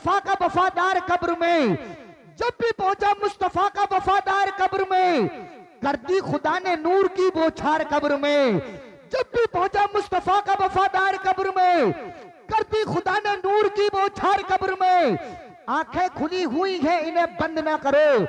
मुस्तफा का वफादार कब्र में, जब भी पहुंचा मुस्तफा का वफादार कब्र में, कर दी खुदा ने नूर की बौछार कब्र में। जब भी पहुंचा मुस्तफा का वफादार कब्र में, कर दी खुदा ने नूर की बौछार कब्र में। आंखें खुली हुई हैं इन्हें बंद ना करो,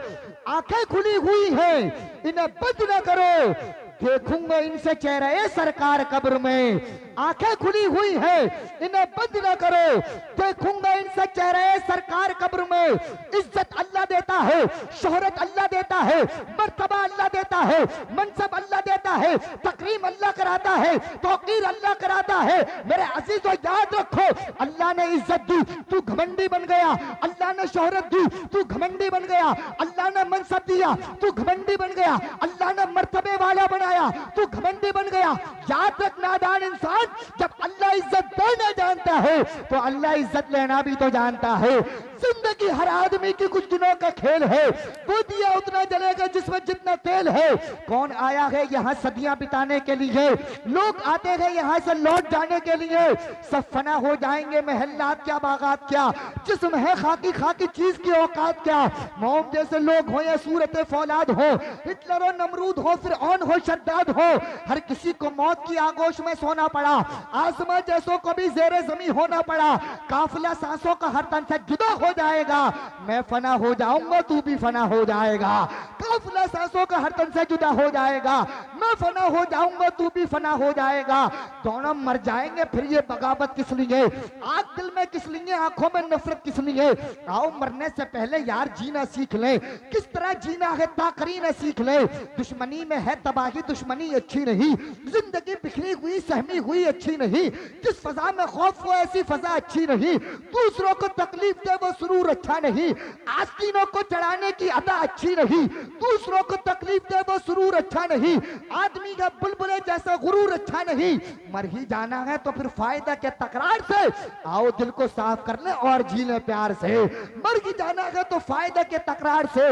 आंखें खुली हुई हैं इन्हें बंद ना करो, देखूंगा इनसे चेहरे सरकार कब्र में। आंखें खुली हुई है इन्हें बंद ना करो, देखूंगा इनसे चेहरे सरकार कब्र में। इज्जत अल्लाह देता है, शोहरत अल्लाह देता है, मर्तबा अल्लाह देता है, मनसब अल्लाह देता है, तकरीम अल्लाह कराता है, तौकीर अल्लाह कराता है। मेरे अजीजों याद रखो, अल्लाह ने इज्जत दी तू घमंडी बन गया, अल्लाह ने शोहरत दी तू घमंडी बन गया, अल्लाह ने मनसब दिया तू घमंडी बन गया, अल्लाह ने मर्तबे वाला बनाया तू घमंडी बन गया। याद रख नादान इंसान, जब अल्लाह इज्जत देना जानता है तो अल्लाह इज्जत लेना भी तो जानता है। जिंदगी हर आदमी की कुछ दिनों का खेल है, वो दिया उतना जलेगा जिसमें जितना तेल है। कौन आया है यहाँ सदियां बिताने के लिए, लोग आते हैं यहाँ से लौट जाने के लिए। सब फना हो जाएंगे, महल्लात क्या बागात क्या, जिस्म है खाकी खाकी चीज की औकात क्या। मोम जैसे लोग हो या सूरत फौलाद हो, हिटलर हो नमरूद हो फिर ऑन हो शद्दाद हो, हर किसी को मौत की आगोश में सोना पड़ा, आसमां जैसों को भी जेरे जमी होना पड़ा। काफिला सांसों का हर तन से जुदा हो जाएगा, मैं फना हो जाऊंगा तू भी फना हो जाएगा। काफिला सांसों का हर तन से जुदा हो जाएगा, मैं फना हो जाऊंगा तू भी फना हो जाएगा। दोनों मर जाएंगे, फिर ये बगावत किस लिए, आग दिल में किस लिए, आंखों में नफरत किस लिए। आओ मरने से पहले यार जीना सीख ले, किस तरह जीना है ताकरीन सीख ले। दुश्मनी में है तबाही, दुश्मनी अच्छी नहीं, जिंदगी बिखरी हुई सहमी हुई अच्छी नहीं, जिस फजा में खौफ हो ऐसी फजा अच्छी नहीं, दूसरों को तकलीफ दे वो सुरूर अच्छा नहीं, आस्तीनों को चढ़ाने की अदा अच्छी नहीं, दूसरों को तकलीफ दे वो सुरूर अच्छा नहीं, आदमी का बुलबुले जैसा गुरूर अच्छा नहीं। मर ही जाना है तो फिर फायदा क्या तकरार से, आओ दिल को साफ कर ले और जी ले प्यार से। मर ही जाना है तो फायदा के तकरार से,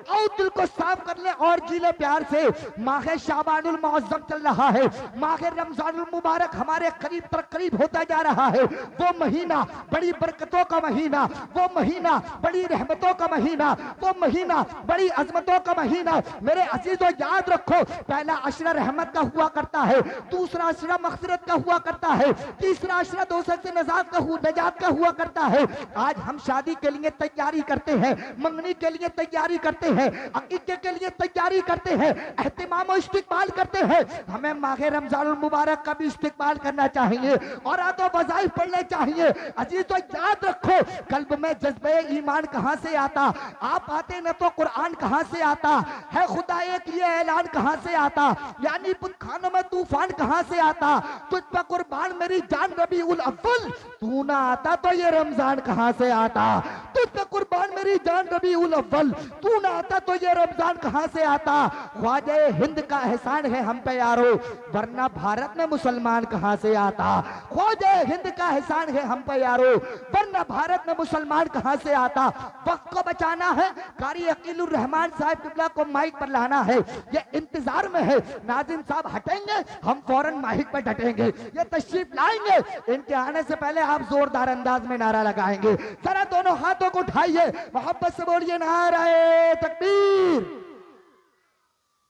आओ दिल को साफ कर ले और जी ले प्यार से। माह शाबानुल मुअज्जम चल रहा है, माह रमजानुल मुबारक हमारे करीब तर करीब होता जा रहा है। वो महीना बड़ी बरकतों का महीना, वो महीना बड़ी रहमतों का महीना, वो महीना बड़ी अजमतों का महीना। मेरे अजीजों याद रखो, पहला अशरा रहमत का हुआ करता है, दूसरा अशरा मग़फ़िरत का हुआ करता है, तीसरा अशरा दोज़ख से नजात का हुआ करता है। आज हम शादी के लिए तैयारी करते हैं, मंगनी के लिए तैयारी करते हैं, अकीक़े के लिए तैयारी करते हैं, एहतिमाम और इस्तिक़बाल करते हैं। हमें माह रमज़ानुल मुबारक का भी इस्तिक़बाल करना चाहिए और आदो वज़ाइफ पढ़ने चाहिए। अजीज तो याद रखो, कल्ब में जज्बे ईमान कहाँ से आता, आप आते न तो कुरान कहाँ से आता है, खुदा एक ये ऐलान कहाँ से आता, यानी बुतखानों में तूफान कहाँ से आता। तुझ पर कुर्बान मेरी जान रबीउल अव्वल, तू ना आता तो ये रमजान कहाँ से आता। तुझ पर कुर्बान मेरी जान रबीउल अव्वल, तू ना आता तो ये रमजान कहाँ से आता। ख्वाजा हिंद का एहसान है हम पे यारो, वरना भारत में मुसलमान कहाँ से आता। ख्वाजा हिंद का एहसान है हम पे यारो, वरना भारत में मुसलमान कहाँ से आता। वक्त को बचाना है, कारी अकीलुर रहमान साहब किबला को माइक पर लाना है, ये इंतजार में है। नाज़िम साहब हटेंगे, हम फौरन माइक पर डटेंगे, ये तशरीफ लाएंगे। इनके आने से पहले आप जोरदार अंदाज में नारा लगाएंगे। जरा दोनों हाथों को उठाइए, मोहब्बत से बोलिए नारे तकबीर।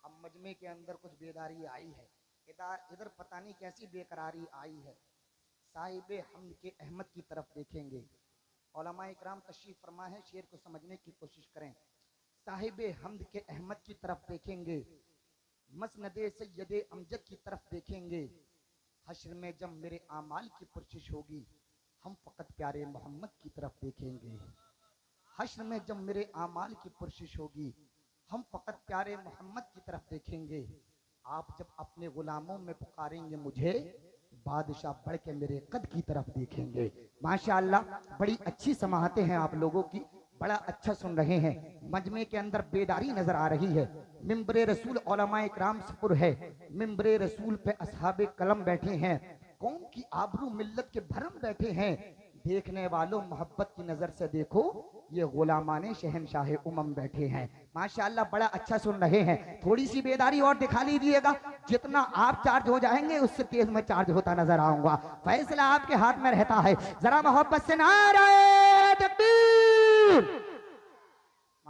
अब मजमे के अंदर कुछ बेदारी आई है, इधर पता नहीं कैसी बेकरारी आई है। साहिब हमद के अहमद की तरफ देखेंगे। उलमाए इकराम तशरीफ फरमा है, शेर को समझने की कोशिश करें। साहिब हमद के अहमद की तरफ देखेंगे, मसनदे सैयदे अमजद की तरफ देखेंगे। हश्र में जब मेरे आमाल की पुरशिश होगी, हम फकत प्यारे मोहम्मद की तरफ देखेंगे। हश्र में जब मेरे आमाल की पुरशिश होगी, हम फकत प्यारे मोहम्मद की तरफ देखेंगे। आप जब अपने गुलामों में पुकारेंगे मुझे, बादशाह बढ़ के मेरे कद की तरफ देखेंगे। माशाअल्लाह, बड़ी अच्छी समाहतें हैं आप लोगों की, बड़ा अच्छा सुन रहे हैं। मजमे के अंदर बेदारी नजर आ रही है। मिंबरे रसूल उलमाए इकराम सपुर है, मिंबरे रसूल पे असहाबे कलम बैठे हैं, कौम की आबरू मिल्लत के भरम बैठे हैं। देखने वालों मोहब्बत की नजर से देखो, ये गुलामाने शहनशाह उमम बैठे हैं। माशाअल्लाह, बड़ा अच्छा सुन रहे हैं। थोड़ी सी बेदारी और दिखा लीजिएगा, जितना आप चार्ज हो जाएंगे उससे तेज मैं चार्ज होता नजर आऊंगा। फैसला आपके हाथ में रहता है। जरा मोहब्बत से नारे तकबीर।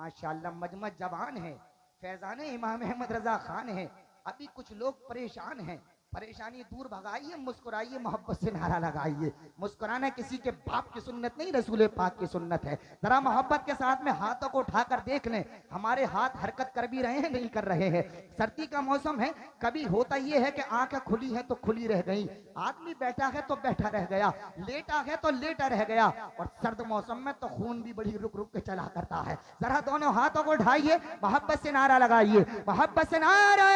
माशाअल्लाह मजमत जवान है, फैजान इमाम अहमद रजा खान है। अभी कुछ लोग परेशान हैं, परेशानी दूर भगाइए, मुस्कुराइए, मोहब्बत से नारा लगाइए। मुस्कुराना किसी के बाप की सुन्नत नहीं, रसूल पाक की सुन्नत है। जरा मोहब्बत के साथ में हाथों को उठाकर देख लें, हमारे हाथ हरकत कर भी रहे हैं, नहीं कर रहे हैं। सर्दी का मौसम है, कभी होता यह है कि आंखें खुली है तो खुली रह गई, आदमी बैठा है तो बैठा रह गया, लेटा है तो लेटा रह गया। और सर्द मौसम में तो खून भी बड़ी रुक रुक के चला करता है। जरा दोनों हाथों को उठाइए, मोहब्बत से नारा लगाइए, मोहब्बत से नारा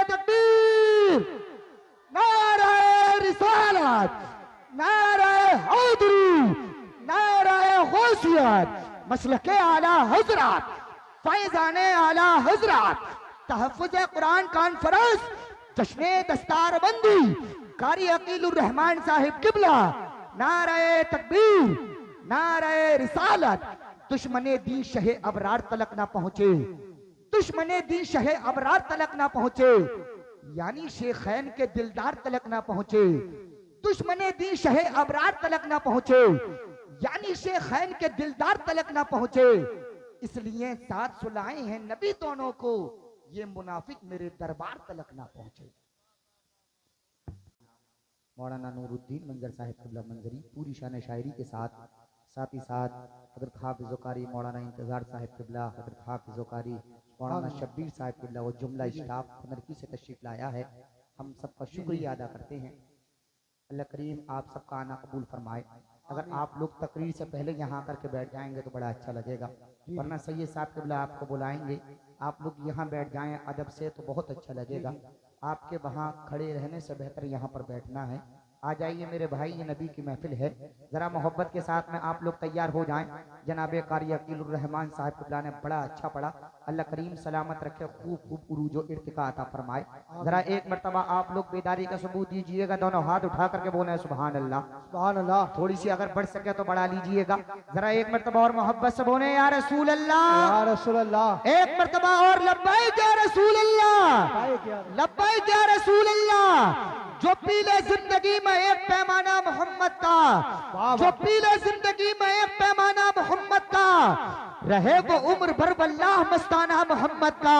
तकबीर, नारे रिसालत, नारे हैदरी, नारे गौसियत, मसलके आला हजरत, फैजाने आला हजरत, तहफ्फुज़ कुरान कॉन्फ्रेंस, जश्ने दस्तारबंदी, कारी अकीलुर रहमान साहिब किबला, नारे तकबीर, नारे रिसालत। दुश्मने दी शहे अबरार तलक ना पहुंचे, दुश्मने दी शहे अबरार तलक ना पहुंचे, यानी शेखैन के दिलदार तलक ना पहुंचे। दुश्मने दी शहे अबरार तलक ना पहुंचे, यानी शेखैन के दिलदार तलक ना पहुंचे। इसलिए साथ सुलाए हैं नबी दोनों को, ये मुनाफिक मेरे दरबार तलक ना पहुंचे। मौलाना नूरुद्दीन मंजर साहिब क़िबला मंजरी पूरी शान शायरी के साथ ही साथ हज़रत हाफ़िज़ क़ारी मौलाना इंतज़ार साहिब क़िबला, हज़रत हाफ़िज़ क़ारी मौलाना शब्बीर साहिब क़िबला वो जुमला स्टाफ नरकी से तशरीफ़ लाया है। हम सबका शुक्रिया अदा करते हैं। अल्लाह करीम आप सबका आना कबूल फरमाए। अगर आप लोग तकरीर से पहले यहाँ आकर के बैठ जाएंगे तो बड़ा अच्छा लगेगा, वरना सैयद साहब क़िबला आपको बुलाएंगे, आप लोग यहाँ बैठ जाएं अदब से तो बहुत अच्छा लगेगा। आपके वहाँ खड़े रहने से बेहतर यहाँ पर बैठना है। आ जाइए मेरे भाई, ये नबी की महफिल है। जरा मोहब्बत के साथ में आप लोग तैयार हो जाएं। जनाबे कारी अकीलुर रहमान साहब क़िबला ने बड़ा अच्छा पढ़ा, अल्लाह करीम सलामत रखे, खूब खूब उरूज व इर्तिका अता फरमाए। जरा एक मरतबा आप लोग बेदारी का सबूत दीजिएगा, दोनों हाथ उठा करके बोले सुभान अल्लाह, सुभान अल्लाह। थोड़ी सी अगर बढ़ सके तो बढ़ा लीजिएगा। जरा एक मरतबा और मोहब्बत से बोले या रसूल अल्लाह, या रसूल अल्लाह। एक मरतबा और लब्बैक या रसूल अल्लाह, लब्बैक या रसूल अल्लाह। जो पीले जिंदगी में एक पैमाना मोहम्मद का, जो पीले जिंदगी में एक पैमाना मोहम्मद का, रहे वो उम्र भर वल्लाह मस्ताना मोहम्मद का।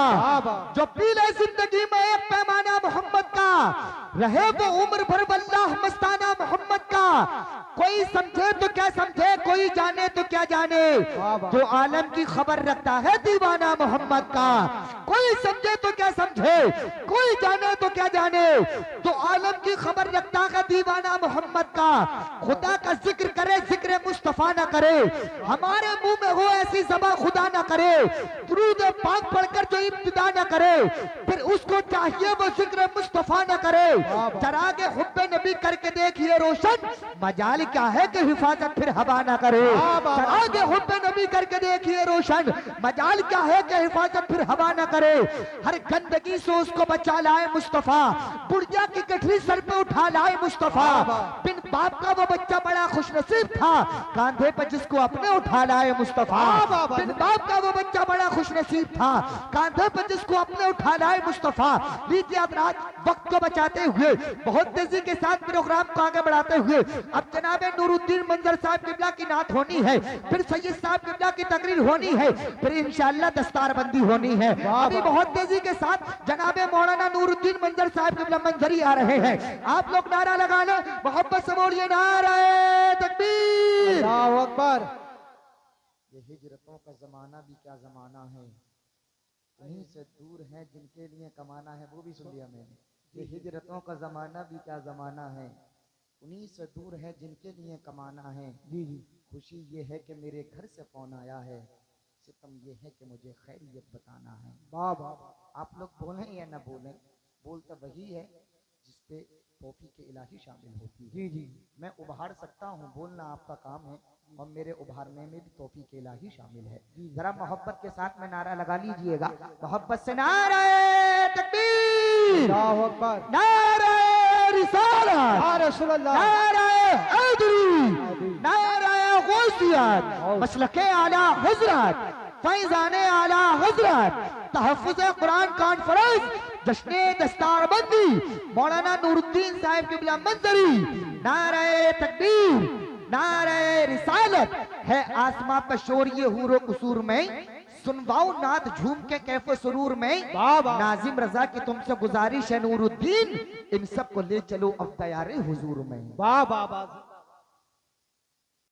जो पीले जिंदगी में एक पैमाना मोहम्मद का, रहे वो उम्र भर वल्लाह मस्ताना मोहम्मद का। कोई समझे तो क्या समझे, कोई जाने तो क्या जाने, जो आलम की खबर रखता है दीवाना मोहम्मद का। कोई समझे तो क्या समझे, कोई जाने तो क्या जाने, जो आलम की खबर रखता है दीवाना मोहम्मद का। खुदा का जिक्र करे, जिक्र मुस्तफा ना करे, हमारे मुंह में हो ऐसी ज़बान खुदा ना करे। दुरूद पाक पढ़कर जो इब्तिदा ना करे, फिर उसको चाहिए वो जिक्र मुस्तफा ना करे। चरागे हुब्बे नबी करके देखिए रोशन, मजाल क्या है कि हिफाजत फिर हवा ना करे। चरागे हुब्बे नबी करके देखिए रोशन, मजाल क्या है कि हिफाजत फिर हवा ना करे। हर गंदगी से उसको बचा लाए मुस्तफा, बुढ़िया की गठरी सर पे उठा लाए मुस्तफा। बिन बाप का वो बच्चा बड़ा खुशनसीब था, कांधे पर जिसको अपने उठा लाए मुस्तफा। बिन बाप का वो बच्चा बड़ा खुशनसीब था, कांधे पर जिसको अपने उठा लाए मुस्तफा। लीजिए अब रात वक्त को बचाते हुए, बहुत तेजी के साथ प्रोग्राम को आगे बढ़ाते हुए, अब जनाबे नूरुद्दीन मंजर साहब क़िबला की नात होनी है, फिर सैयद साहब क़िबला की तकरीर होनी है, फिर इंशाअल्लाह दस्तारबंदी होनी है। अभी बहुत तेजी के साथ जनाबे मौलाना नूरुद्दीन मंजर साहब क़िबला मंजरी आ रहे हैं। आप लोग नारा लगा लो, मोहब्बत से बोलिए नारे तकबीर, अल्लाहू अकबर। ये हिजरतों का जमाना भी क्या जमाना है, वहीं से दूर है जिनके लिए कमाना है, वो भी सुन लिया मैंने। ये हिजरतों का जमाना भी क्या जमाना है, उन्हीं से दूर है जिनके लिए कमाना है। जी जी। खुशी ये है कि मेरे घर से फोन आया है, सितम ये है कि मुझे खैरियत बताना है। वाह वाह। आप लोग बोलें या ना बोलें, बोल तो वही है जिसपे तौफीक इलाही शामिल होती है। जी जी। मैं उभार सकता हूँ, बोलना आपका काम है, और मेरे उभारने में भी तौफीक इलाही शामिल है। जरा मोहब्बत के साथ में नारा लगा लीजिएगा, मोहब्बत से नारा तकबीर, अल्लाहू अकबर, नारा रिसालत, नारा हैदरी, नारा गौसियत, मसलके आला हजरत, फैजाने आला हजरत, तहफ्फुज़ कुरान कॉन्फ्रेंस, जश्ने दस्तारबंदी, मौलाना नूरुद्दीन साहिब क़िबला मंजरी, नारे तकबीर, नारे रिसालत है। आसमां पर शोर ये हूरो कसूर में सुनवाओ नात झूम के कैफे सुरूर में। नाजिम रजा की तुमसे गुजारिश है नूरुद्दीन, इन सब को ले चलो अब तैयारी हुजूर में। वाह वाह वाह।